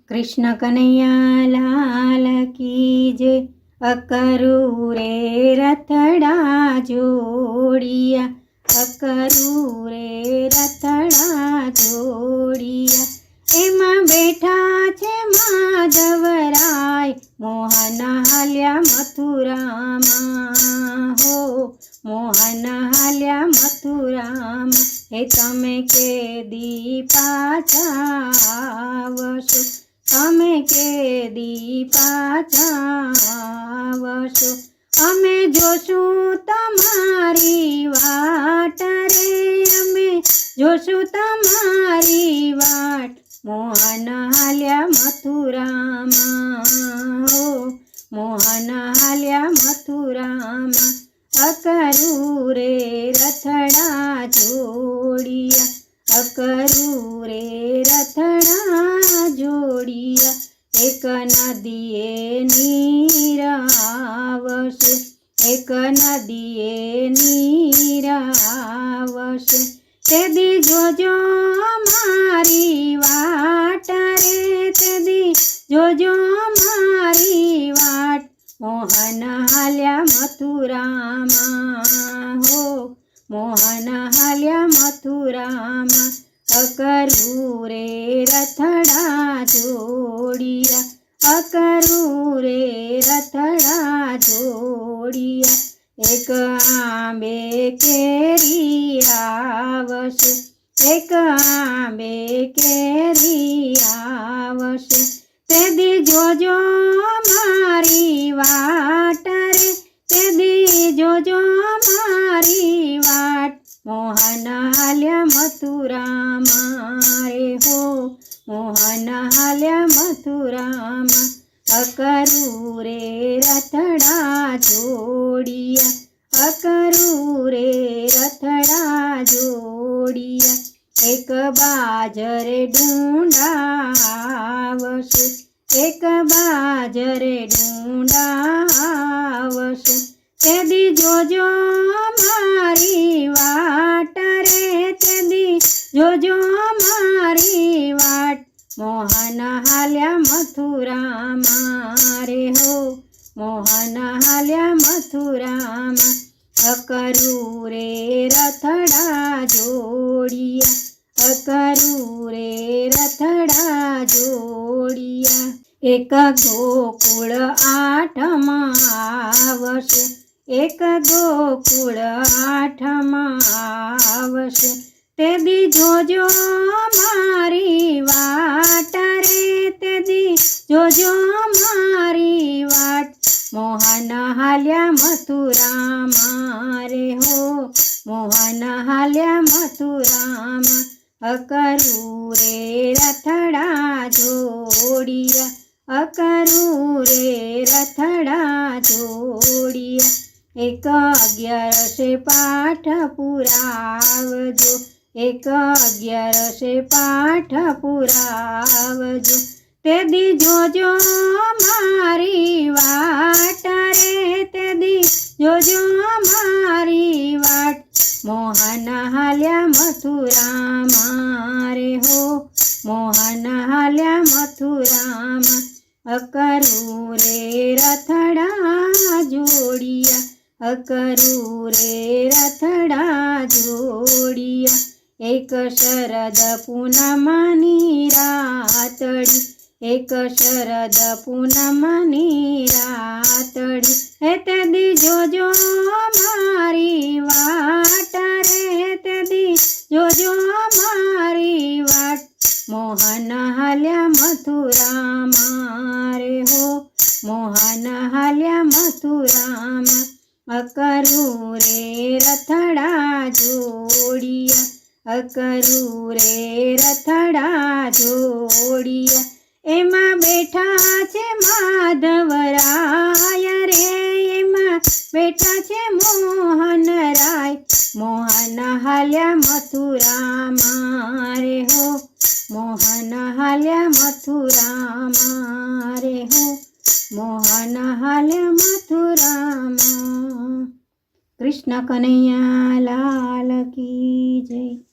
कृष्ण कन्हैया लाल की जय। अकरू रे रथड़ा जोड़िया, अकरू रे रथड़ा जोड़िया। एमा बैठा छे माधवराय, मोहन हाल्या मथुरामा हो, मोहन हाल्या मथुरामा। हे तमे के दी पाछा आवशो, तमे के दी पाछा आवशो। अमे जोशुं तमारी वाट रे, अमे जोशुं तमारी वाट। मोहन हाल्या मथुरामा हो, मोहन हाल्या मथुरामा। अकरू रे रथड़ा जोड़िया, अकरू रे रथड़ा जोड़िया। एक नदीए नीर आवशे, एक नदीए नीर आवशे। तेदी जोजो मारी वाट रे, तेदी जोजो मारी वाट। मोहन हाल्या मथुरामा हो, मोहन हाल्या मथुरामा। अकरू रे रथड़ा जोड़िया, अकरू रे रथड़ा जोड़िया। एक आंबे केरी आवशे, एक आंबे केरी आवशे। तेदी जोजो मारी वाट रे, तेदी जोजो मारी वाट। मोहन हाल्या मथुरामा रे हो, मोहन हाल्या मथुरामा। अकरू रे रथड़ा जोड़िया, अकरू रे रथड़ा जोड़िया। एक बाजरे ढूंढा आवशे, एक बाजरे ढूंढा आवशे। तेदी जोजो मारी वाट रे, तेदी जोजो मारी वाट। मोहन हाल्या मथुरामा रे हो, मोहन हाल्या मथुरामा। अकरू रे रथड़ा जोड़िया, अकरू रे रथड़ा जोड़िया। एक गोकुळ आठमा आवशे, एक गोकुळ आठमा आवशे। तेदी जोजो मारी वाट रे, तेदी जोजो मारी वाट। मोहन हाल्या मथुरामा रे हो, मोहन हाल्या मथुरामा। अकरू रे रथड़ा जोड़िया, अकरू रे रथड़ा जोड़िया। एक 11 पाठ पुरावजो, एक 11 पाठ पुरावजो। तेदी जोजो मारी वाट रे, तेदी जोजो मारी वाट। मोहन हाल्या मथुरामा रे हो, मोहन हाल्या मथुरामा। अकरू रे रथड़ा जोड़िया, अकरू रे रथड़ा जोड़िया। एक शरद पूनमनी रातड़ी, एक शरद पूनमनी रातड़ी। हे तेदी जोजो मारी वाट रे, तेदी जोजो मारी वाट। मोहन हाल्या मथुरामा रे हो, मोहन हाल्या मथुरामा। अकरू रे रथड़ा जोड़िया, अकरू रे रथड़ा जोड़िया। एमा बैठा छे माधवराय रे, एमा बैठा छे मोहन राय। मोहन हाल्या मथुरामा रे हो, मोहन हाल्या मथुरामा रे हो, मोहन हाल्या मथुरामा। कृष्ण कन्हैया लाल की जय।